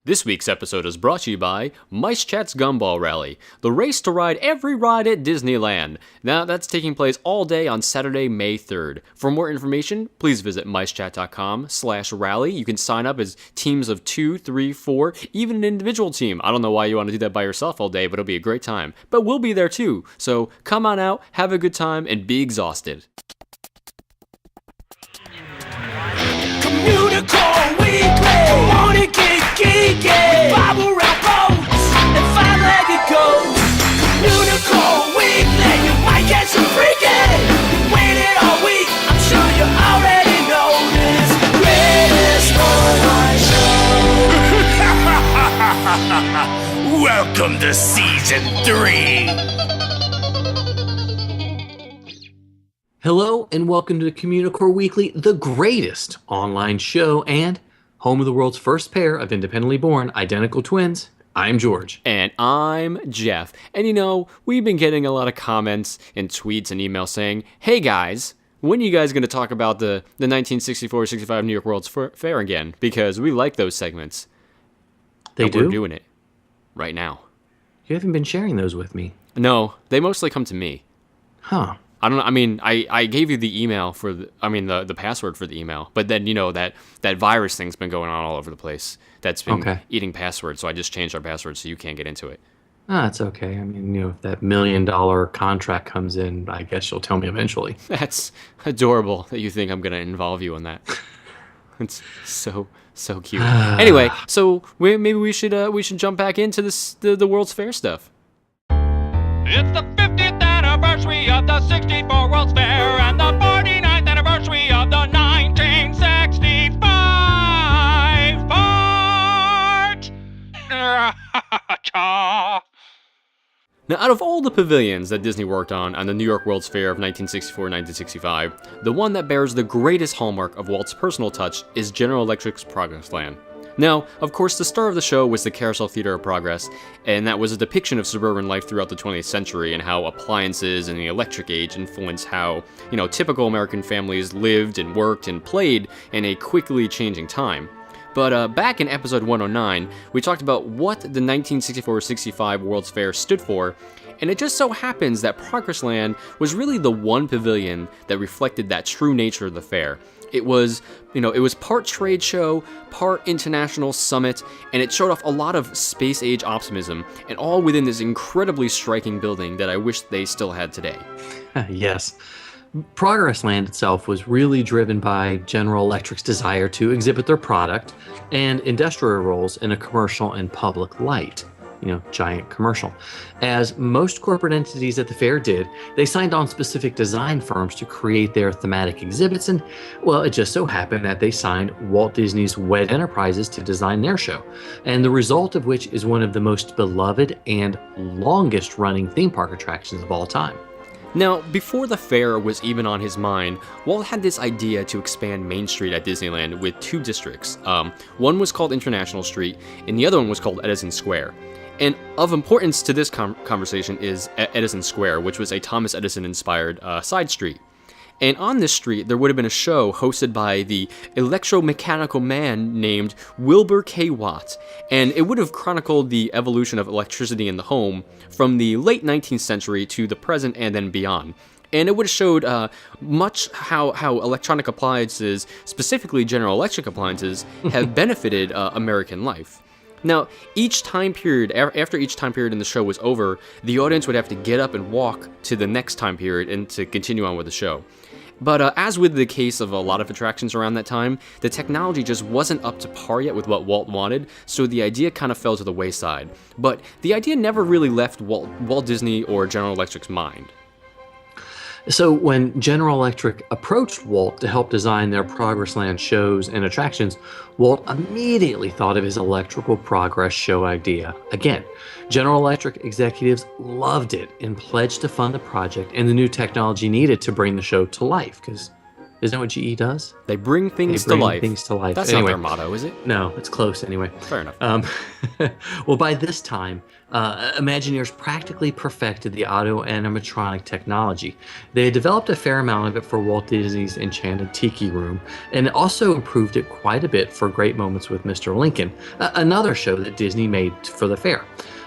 This week's episode is brought to you by Mice Chat's Gumball Rally, the race to ride every ride at Disneyland. Now, that's taking place all day on Saturday, May 3rd. For more information, please visit micechat.com/rally. You can sign up as teams of 2, 3, 4, even an individual team. I don't know why you want to do that by yourself all day, but it'll be a great time. But we'll be there too, so come on out, have a good time, and be exhausted. Communicore Weekly. Wanna get geeky? Bob around boats and five-legged goats. Communicore Weekly. You might get some freaky. You waited all week. I'm sure you already know this. Greatest online show. Welcome to season 3. Hello and welcome to Communicore Weekly, the greatest online show and home of the world's first pair of independently born identical twins. I'm George. And I'm Jeff. And you know, we've been getting a lot of comments and tweets and emails saying, hey guys, when are you guys going to talk about the 1964-65 New York World's Fair again? Because we like those segments. They do? We're doing it right now. You haven't been sharing those with me. No, they mostly come to me. Huh. I don't know. I mean, I gave you the email for the password for the email, but then, you know, that virus thing's been going on all over the place. That's been eating passwords. So I just changed our password so you can't get into it. It's okay. I mean, you know, if that $1 million contract comes in, I guess you'll tell me eventually. That's adorable that you think I'm going to involve you in that. It's so cute. Anyway, so maybe we should jump back into the World's Fair stuff. It's the 50th anniversary of the 64 World's Fair and the 49th anniversary of the 1965 part. Now, out of all the pavilions that Disney worked on the New York World's Fair of 1964-1965, the one that bears the greatest hallmark of Walt's personal touch is General Electric's Progressland. Now, of course, the star of the show was the Carousel Theater of Progress, and that was a depiction of suburban life throughout the 20th century and how appliances and the electric age influenced how, you know, typical American families lived and worked and played in a quickly changing time. But back in episode 109, we talked about what the 1964-65 World's Fair stood for, and it just so happens that Progressland was really the one pavilion that reflected that true nature of the fair. It was part trade show, part international summit, and it showed off a lot of space age optimism, and all within this incredibly striking building that I wish they still had today. Yes. Progressland itself was really driven by General Electric's desire to exhibit their product and industrial roles in a commercial and public light. You know, giant commercial. As most corporate entities at the fair did, they signed on specific design firms to create their thematic exhibits, and, well, it just so happened that they signed Walt Disney's WED Enterprises to design their show, and the result of which is one of the most beloved and longest-running theme park attractions of all time. Now, before the fair was even on his mind, Walt had this idea to expand Main Street at Disneyland with two districts. One was called International Street, and the other one was called Edison Square. And of importance to this conversation is Edison Square, which was a Thomas Edison-inspired side street. And on this street, there would have been a show hosted by the electromechanical man named Wilbur K. Watt, and it would have chronicled the evolution of electricity in the home from the late 19th century to the present and then beyond. And it would have showed much how electronic appliances, specifically General Electric appliances, have benefited American life. Now, each time period, after each time period in the show was over, the audience would have to get up and walk to the next time period and to continue on with the show. But as with the case of a lot of attractions around that time, the technology just wasn't up to par yet with what Walt wanted, so the idea kind of fell to the wayside. But the idea never really left Walt Disney or General Electric's mind. So when General Electric approached Walt to help design their Progressland shows and attractions, Walt immediately thought of his electrical progress show idea. Again, General Electric executives loved it and pledged to fund the project and the new technology needed to bring the show to life, because Isn't that what GE does? They bring things They bring to life. things to life. That's Anyway. not their motto, is it? No, it's close anyway. Fair enough. Well, by this time, Imagineers practically perfected the audio animatronic technology. They had developed a fair amount of it for Walt Disney's Enchanted Tiki Room, and also improved it quite a bit for Great Moments with Mr. Lincoln, another show that Disney made for the fair.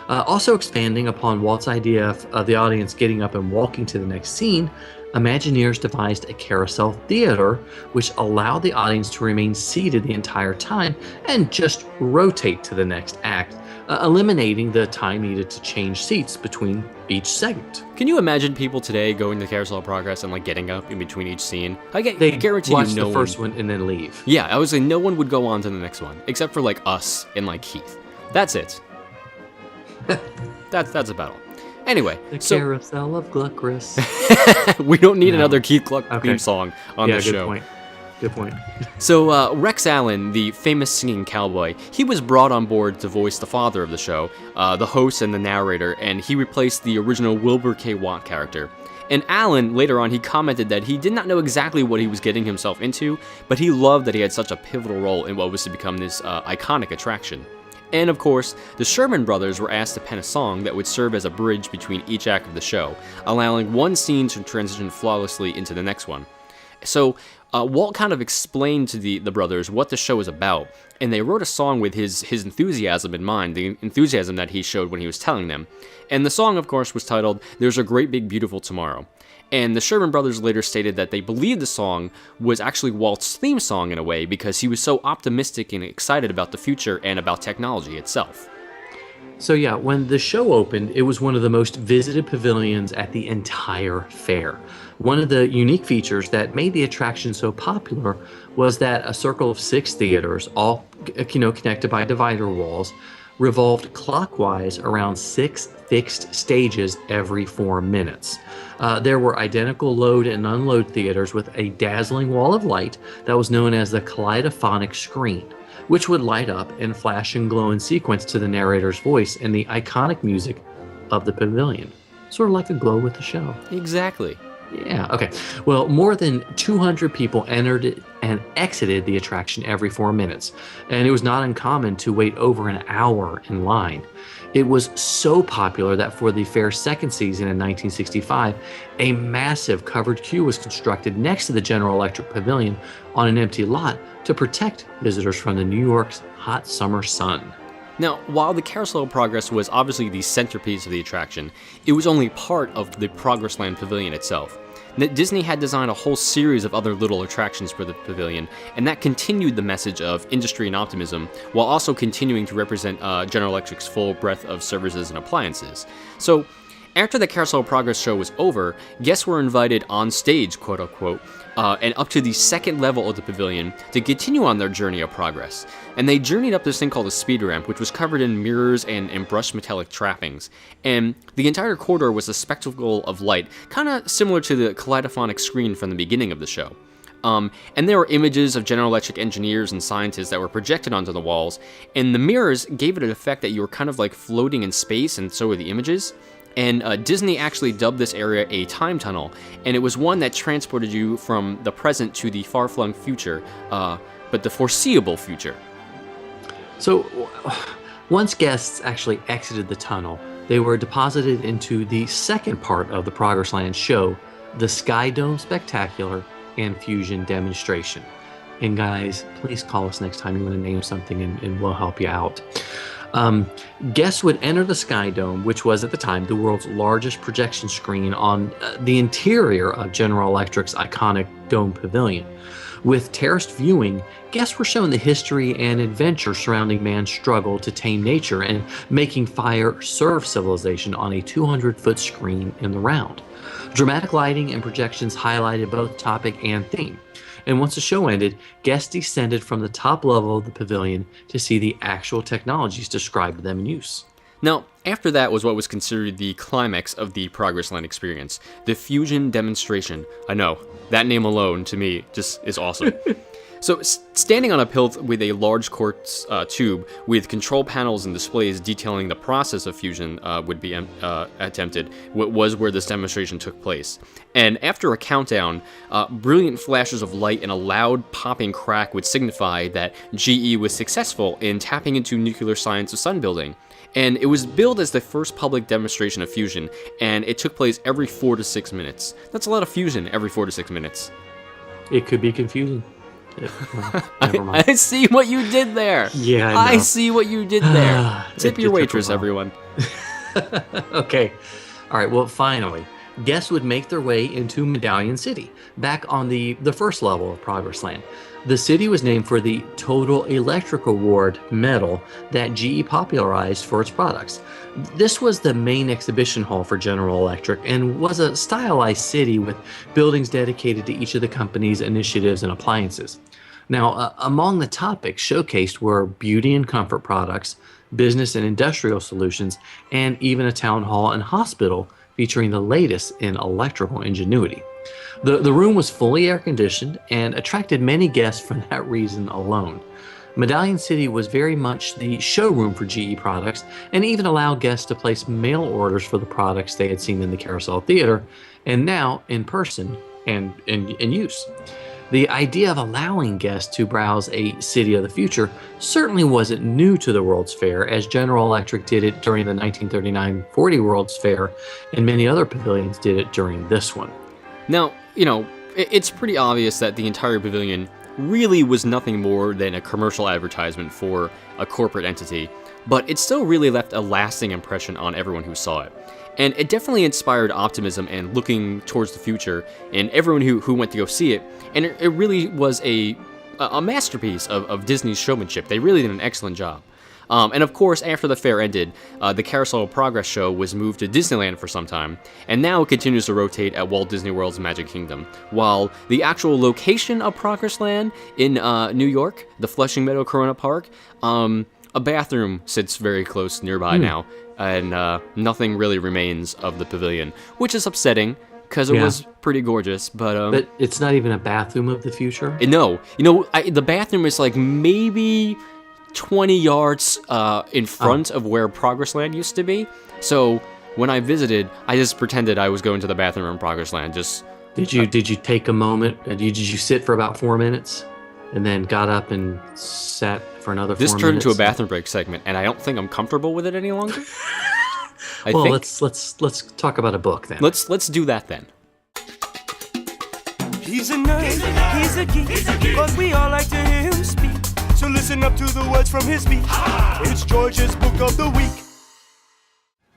Also expanding upon Walt's idea of the audience getting up and walking to the next scene, Imagineers devised a carousel theater which allowed the audience to remain seated the entire time and just rotate to the next act, eliminating the time needed to change seats between each segment. Can you imagine people today going to Carousel of Progress and like getting up in between each scene? They guarantee watch you no the first one and then leave. Yeah, I was saying no one would go on to the next one, except for like us and like Keith. That's it. That's about all. Anyway, The Carousel of Gluckris. we don't need No. another Keith Gluck Okay. theme song on Yeah, the good show. point. Good point. So Rex Allen, the famous singing cowboy, he was brought on board to voice the father of the show, the host and the narrator, and he replaced the original Wilbur K. Watt character. And Allen, later on, he commented that he did not know exactly what he was getting himself into, but he loved that he had such a pivotal role in what was to become this iconic attraction. And of course, the Sherman brothers were asked to pen a song that would serve as a bridge between each act of the show, allowing one scene to transition flawlessly into the next one. So Walt kind of explained to the brothers what the show was about, and they wrote a song with his enthusiasm in mind, the enthusiasm that he showed when he was telling them. And the song, of course, was titled There's a Great Big Beautiful Tomorrow. And the Sherman brothers later stated that they believed the song was actually Walt's theme song in a way because he was so optimistic and excited about the future and about technology itself. So yeah, when the show opened, it was one of the most visited pavilions at the entire fair. One of the unique features that made the attraction so popular was that a circle of 6 theaters, all connected by divider walls, revolved clockwise around 6 fixed stages every 4 minutes. There were identical load and unload theaters with a dazzling wall of light that was known as the kaleidophonic screen, which would light up and flash and glow in sequence to the narrator's voice and the iconic music of the pavilion. Sort of like a glow with the show. Exactly. Yeah, okay. Well, more than 200 people entered and exited the attraction every 4 minutes, and it was not uncommon to wait over an hour in line. It was so popular that for the fair's second season in 1965, a massive covered queue was constructed next to the General Electric Pavilion on an empty lot to protect visitors from the New York's hot summer sun. Now, while the Carousel of Progress was obviously the centerpiece of the attraction, it was only part of the Progressland Pavilion itself. Disney had designed a whole series of other little attractions for the pavilion, and that continued the message of industry and optimism, while also continuing to represent General Electric's full breadth of services and appliances. So, after the Carousel of Progress show was over, guests were invited on stage, quote-unquote, and up to the second level of the pavilion to continue on their journey of progress. And they journeyed up this thing called a speed ramp, which was covered in mirrors and brushed metallic trappings. And the entire corridor was a spectacle of light, kind of similar to the kaleidophonic screen from the beginning of the show. And there were images of General Electric engineers and scientists that were projected onto the walls, and the mirrors gave it an effect that you were kind of like floating in space, and so were the images. And Disney actually dubbed this area a time tunnel, and it was one that transported you from the present to the far-flung future, but the foreseeable future. So, once guests actually exited the tunnel, they were deposited into the second part of the Progressland show, the Sky Dome Spectacular and Fusion Demonstration. And guys, please call us next time you want to name something and we'll help you out. Guests would enter the Sky Dome, which was at the time the world's largest projection screen on the interior of General Electric's iconic Dome Pavilion. With terraced viewing, guests were shown the history and adventure surrounding man's struggle to tame nature and making fire serve civilization on a 200-foot screen in the round. Dramatic lighting and projections highlighted both topic and theme. And once the show ended, guests descended from the top level of the pavilion to see the actual technologies described to them in use. Now, after that was what was considered the climax of the Progressland experience, the Fusion Demonstration. I know, that name alone, to me, just is awesome. So, standing on a plinth with a large quartz tube with control panels and displays detailing the process of fusion would be attempted was where this demonstration took place. And after a countdown, brilliant flashes of light and a loud popping crack would signify that GE was successful in tapping into nuclear science of sun building. And it was billed as the first public demonstration of fusion, and it took place every 4 to 6 minutes. That's a lot of fusion every 4 to 6 minutes. It could be confusing. Never mind. I see what you did there. Yeah, I see what you did there. Tip your waitress, everyone. Okay. All right. Well, finally, guests would make their way into Medallion City, back on the first level of Progressland. The city was named for the Total Electric Award medal that GE popularized for its products. This was the main exhibition hall for General Electric and was a stylized city with buildings dedicated to each of the company's initiatives and appliances. Now, among the topics showcased were beauty and comfort products, business and industrial solutions, and even a town hall and hospital featuring the latest in electrical ingenuity. The room was fully air-conditioned and attracted many guests for that reason alone. Medallion City was very much the showroom for GE products and even allowed guests to place mail orders for the products they had seen in the Carousel Theater and now in person and in use. The idea of allowing guests to browse a city of the future certainly wasn't new to the World's Fair, as General Electric did it during the 1939-40 World's Fair, and many other pavilions did it during this one. Now, it's pretty obvious that the entire pavilion really was nothing more than a commercial advertisement for a corporate entity, but it still really left a lasting impression on everyone who saw it. And it definitely inspired optimism and looking towards the future in everyone who went to go see it. And it really was a masterpiece of Disney's showmanship. They really did an excellent job. And of course, after the fair ended, the Carousel of Progress show was moved to Disneyland for some time, and now it continues to rotate at Walt Disney World's Magic Kingdom, while the actual location of Progressland in New York, the Flushing Meadow Corona Park, a bathroom sits very close nearby now, and nothing really remains of the pavilion, which is upsetting, because it was pretty gorgeous, but it's not even a bathroom of the future? No. The bathroom is like maybe 20 yards in front of where Progressland used to be. So when I visited, I just pretended I was going to the bathroom in Progressland. Did you take a moment? Did you sit for about 4 minutes, and then got up and sat for another 4 minutes? This turned into a bathroom break segment, and I don't think I'm comfortable with it any longer. Let's talk about a book then. Let's do that then. He's a nerd, he's a geek, but we all like to hear him speak. So listen up to the words from his speech. It's George's Book of the Week.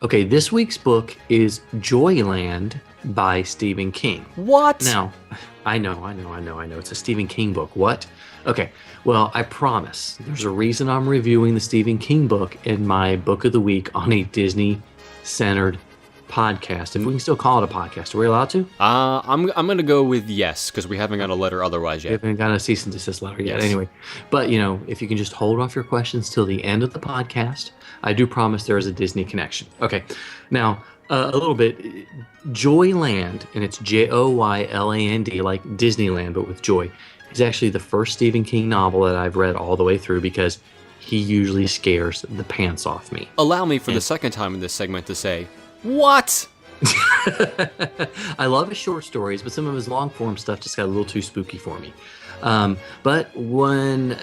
Okay, this week's book is Joyland by Stephen King. What? Now, I know. It's a Stephen King book. What? Okay, well, I promise there's a reason I'm reviewing the Stephen King book in my Book of the Week on a Disney-centered podcast, if we can still call it a podcast. Are we allowed to? I'm gonna go with yes, because we haven't got a letter otherwise yet. We haven't got a cease and desist letter yet. Yes. Anyway, but if you can just hold off your questions till the end of the podcast, I do promise there is a Disney connection. Okay, now a little bit. Joyland, and it's Joyland, like Disneyland, but with joy, is actually the first Stephen King novel that I've read all the way through, because he usually scares the pants off me. Allow me for the second time in this segment to say, what? I love his short stories, but some of his long form stuff just got a little too spooky for me. But when,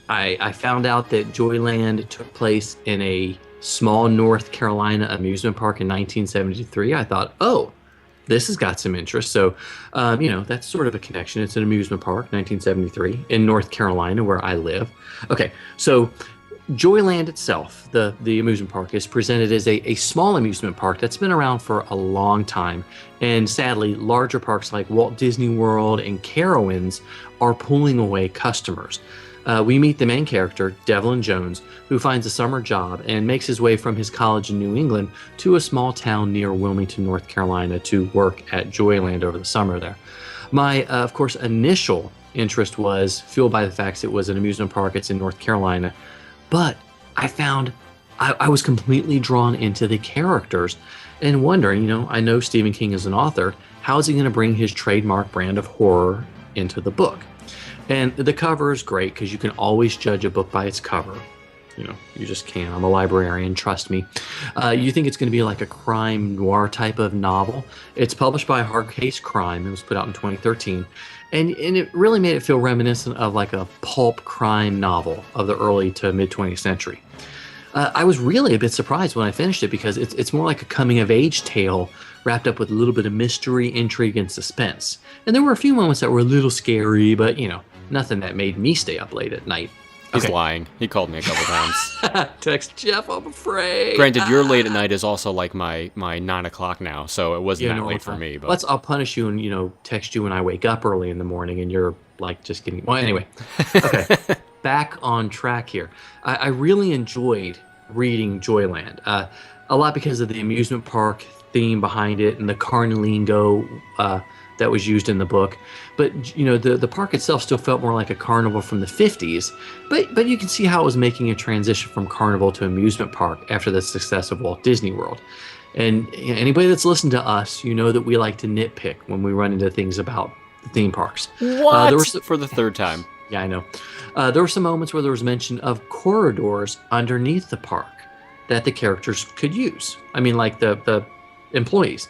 I found out that Joyland took place in a small North Carolina amusement park in 1973, I thought, oh, this has got some interest. So, that's sort of a connection. It's an amusement park, 1973, in North Carolina, where I live. Okay, so Joyland itself, the amusement park, is presented as a small amusement park that's been around for a long time. And sadly, larger parks like Walt Disney World and Carowinds are pulling away customers. We meet the main character, Devlin Jones, who finds a summer job and makes his way from his college in New England to a small town near Wilmington, North Carolina, to work at Joyland over the summer there. My, of course, initial interest was fueled by the fact that it was an amusement park, it's in North Carolina, but I found I was completely drawn into the characters and wondering, I know Stephen King is an author, how is he going to bring his trademark brand of horror into the book? And the cover is great because you can always judge a book by its cover. You just can. I'm a librarian, trust me. You think it's going to be like a crime noir type of novel. It's published by Hard Case Crime. It was put out in 2013. And it really made it feel reminiscent of like a pulp crime novel of the early to mid 20th century. I was really a bit surprised when I finished it because it's more like a coming-of-age tale wrapped up with a little bit of mystery, intrigue, and suspense. And there were a few moments that were a little scary, but, nothing that made me stay up late at night. He's lying. He called me a couple times. Text Jeff, I'm afraid. Granted, your late at night is also like my 9 o'clock now, so it wasn't that late for me. But I'll punish you and, text you when I wake up early in the morning and you're like just getting... Well, anyway. Okay. Back on track here. I really enjoyed reading Joyland. A lot because of the amusement park theme behind it and the carnilingo that was used in the book. But, the park itself still felt more like a carnival from the 50s. But you can see how it was making a transition from carnival to amusement park after the success of Walt Disney World. And anybody that's listened to us, that we like to nitpick when we run into things about the theme parks. What? For the third time. Yeah, I know. There were some moments where there was mention of corridors underneath the park that the characters could use. I mean, like the employees.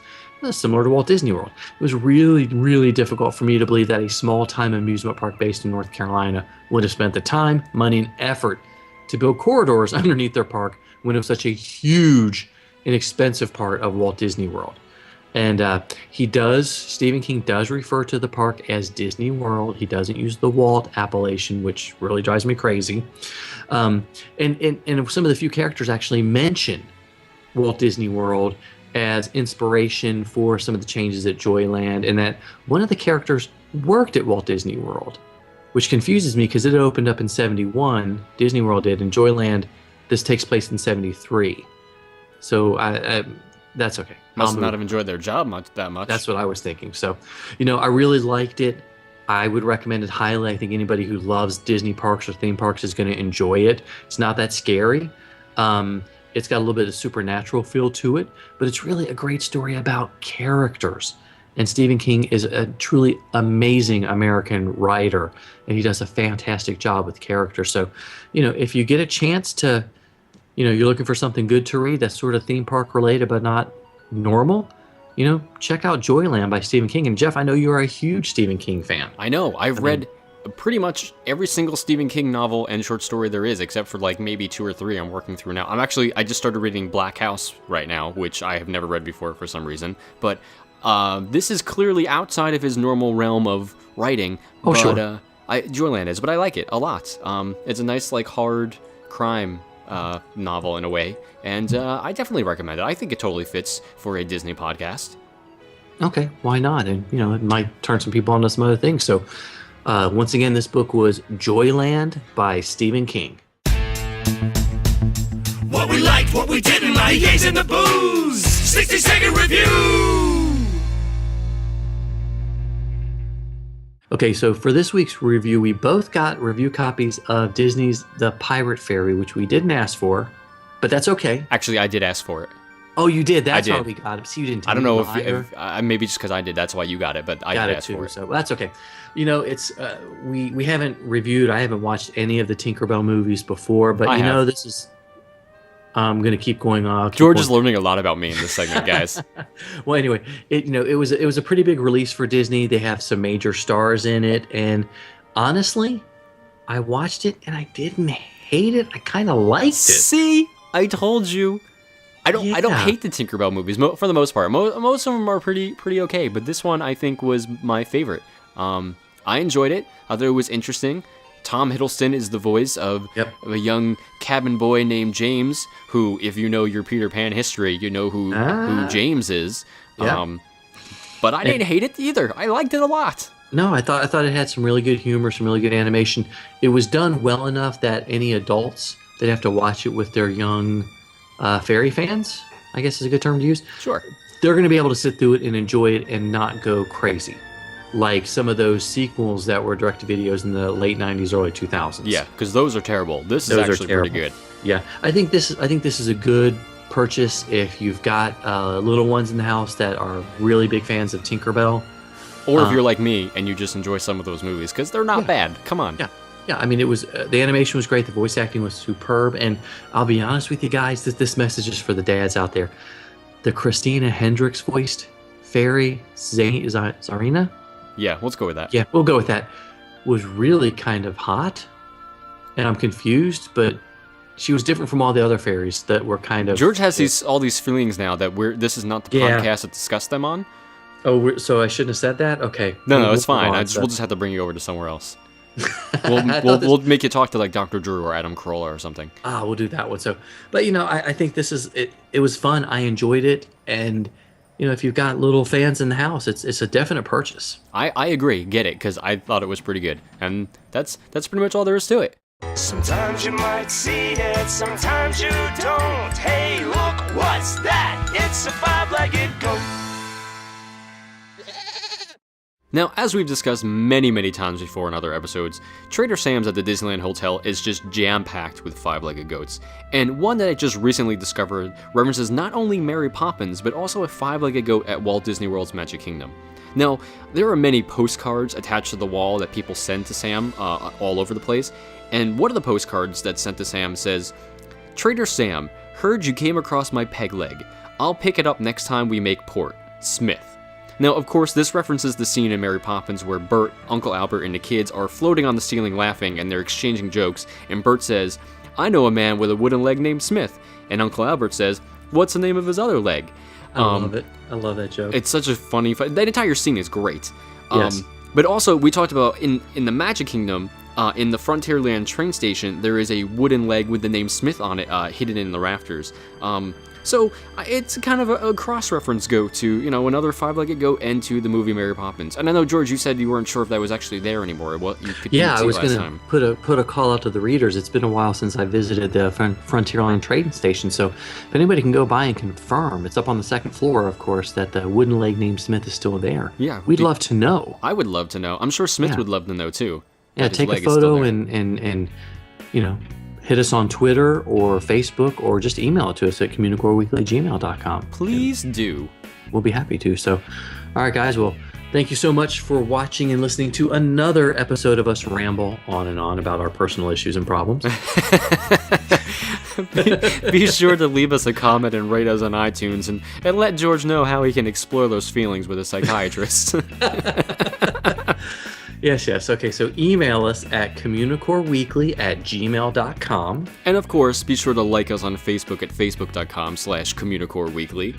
Similar to Walt Disney World. It was really, really difficult for me to believe that a small-time amusement park based in North Carolina would have spent the time, money, and effort to build corridors underneath their park when it was such a huge and expensive part of Walt Disney World. And Stephen King does refer to the park as Disney World. He doesn't use the Walt appellation, which really drives me crazy. And some of the few characters actually mention Walt Disney World as inspiration for some of the changes at Joyland, and that one of the characters worked at Walt Disney World, which confuses me because it opened up in 71, Disney World did, and Joyland, this takes place in 73. So that's okay. Must not have enjoyed their job that much. That's what I was thinking. So, I really liked it. I would recommend it highly. I think anybody who loves Disney parks or theme parks is going to enjoy it. It's not that scary. It's got a little bit of supernatural feel to it, but it's really a great story about characters. And Stephen King is a truly amazing American writer, and he does a fantastic job with characters. So, if you get a chance to, you're looking for something good to read that's sort of theme park related but not normal, check out Joyland by Stephen King. And Jeff, I know you're a huge Stephen King fan. I know. I've read pretty much every single Stephen King novel and short story there is, except for like maybe 2 or 3 I'm working through now. I just started reading Black House right now, which I have never read before for some reason. But this is clearly outside of his normal realm of writing. Oh, but, sure. Joyland is, but I like it a lot. It's a nice, like, hard crime novel in a way, and I definitely recommend it. I think it totally fits for a Disney podcast. Okay, why not? And, it might turn some people onto some other things. So, once again, this book was Joyland by Stephen King. What we liked, what we didn't like, gays and the booze. 60-second review. Okay, so for this week's review, we both got review copies of Disney's The Pirate Fairy, which we didn't ask for, but that's okay. Actually, I did ask for it. Oh, you did? That's why we got it. So you didn't. I don't know if maybe just because I did, that's why you got it, but I did ask for it. So that's okay. It's we haven't reviewed. I haven't watched any of the Tinkerbell movies before, but this is. I'm gonna keep going on. George is learning a lot about me in this segment, guys. Well, anyway, it was a pretty big release for Disney. They have some major stars in it, and honestly, I watched it and I didn't hate it. I kind of liked it. See, I told you. I don't hate the Tinkerbell movies for the most part. Most of them are pretty okay, but this one I think was my favorite. I enjoyed it. I thought it was interesting. Tom Hiddleston is the voice of a young cabin boy named James, who, if you know your Peter Pan history, you know who James is. Yeah. But I didn't hate it either. I liked it a lot. No, I thought it had some really good humor, some really good animation. It was done well enough that any adults that have to watch it with their young fairy fans, I guess is a good term to use. Sure. They're going to be able to sit through it and enjoy it and not go crazy, like some of those sequels that were direct-to-videos in the late 90s, early 2000s. Yeah, because those are terrible. This is actually pretty good. Yeah, I think this is a good purchase if you've got little ones in the house that are really big fans of Tinkerbell. Or if you're like me and you just enjoy some of those movies, because they're not bad. Come on. Yeah, I mean, it was the animation was great, the voice acting was superb, and I'll be honest with you guys, this message is for the dads out there. The Christina Hendricks voiced fairy Zarina? Yeah, let's go with that. Yeah, we'll go with that. Was really kind of hot, and I'm confused, but she was different from all the other fairies that were kind of... George has all these feelings now that this is not the podcast to discuss them on. Oh, so I shouldn't have said that? Okay. No, it's fine. We'll just have to bring you over to somewhere else. We'll make you talk to like Dr. Drew or Adam Carolla or something. We'll do that one. So, but I think this is it. It was fun. I enjoyed it, and if you've got little fans in the house, it's a definite purchase. I agree. Get it, because I thought it was pretty good, and that's pretty much all there is to it. Sometimes you might see it, sometimes you don't. Hey, look, what's that? It's a five-legged goat. Now, as we've discussed many, many times before in other episodes, Trader Sam's at the Disneyland Hotel is just jam-packed with five-legged goats. And one that I just recently discovered references not only Mary Poppins, but also a five-legged goat at Walt Disney World's Magic Kingdom. Now, there are many postcards attached to the wall that people send to Sam all over the place, and one of the postcards that's sent to Sam says, "Trader Sam, heard you came across my peg leg. I'll pick it up next time we make port. Smith." Now, of course, this references the scene in Mary Poppins where Bert, Uncle Albert, and the kids are floating on the ceiling laughing and they're exchanging jokes, and Bert says, "I know a man with a wooden leg named Smith," and Uncle Albert says, "What's the name of his other leg?" I love it. I love that joke. It's such a funny... That entire scene is great. Yes. But also, we talked about in the Magic Kingdom, in the Frontierland train station, there is a wooden leg with the name Smith on it, hidden in the rafters. So it's kind of a cross-reference go to, another five-legged goat and to the movie Mary Poppins. And I know, George, you said you weren't sure if that was actually there anymore. Well, I was going to put a call out to the readers. It's been a while since I visited the Frontierland train station, so if anybody can go by and confirm, it's up on the second floor, of course, that the wooden leg named Smith is still there. Yeah. We'd love to know. I would love to know. I'm sure Smith would love to know, too. Yeah, take a photo and hit us on Twitter or Facebook, or just email it to us at communicoreweekly@gmail.com. Please do. We'll be happy to. So, all right, guys. Well, thank you so much for watching and listening to another episode of us ramble on and on about our personal issues and problems. Be sure to leave us a comment and rate us on iTunes, and let George know how he can explore those feelings with a psychiatrist. Yes. Okay, so email us at communicoreweekly@gmail.com. And of course, be sure to like us on Facebook at facebook.com/Communicore Weekly.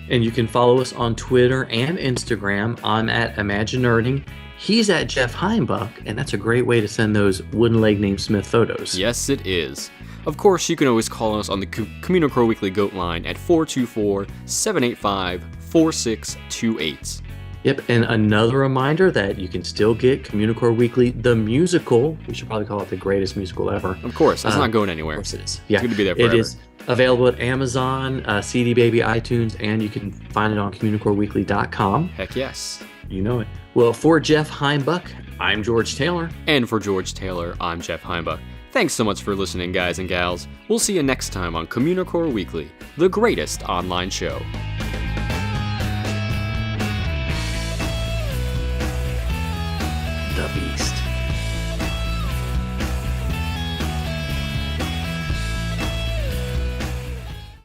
And you can follow us on Twitter and Instagram. I'm at ImagineNerding. He's at Jeff Heimbuck, and that's a great way to send those wooden leg named Smith photos. Yes, it is. Of course, you can always call us on the Communicore Weekly Goat line at 424-785-4628. Yep, and another reminder that you can still get Communicore Weekly, the musical. We should probably call it the greatest musical ever. Of course, it's not going anywhere. Of course it is. Yeah, it's going to be there forever. It is available at Amazon, CD Baby, iTunes, and you can find it on CommunicoreWeekly.com. Heck yes. You know it. Well, for Jeff Heimbuck, I'm George Taylor. And for George Taylor, I'm Jeff Heimbuck. Thanks so much for listening, guys and gals. We'll see you next time on Communicore Weekly, the greatest online show.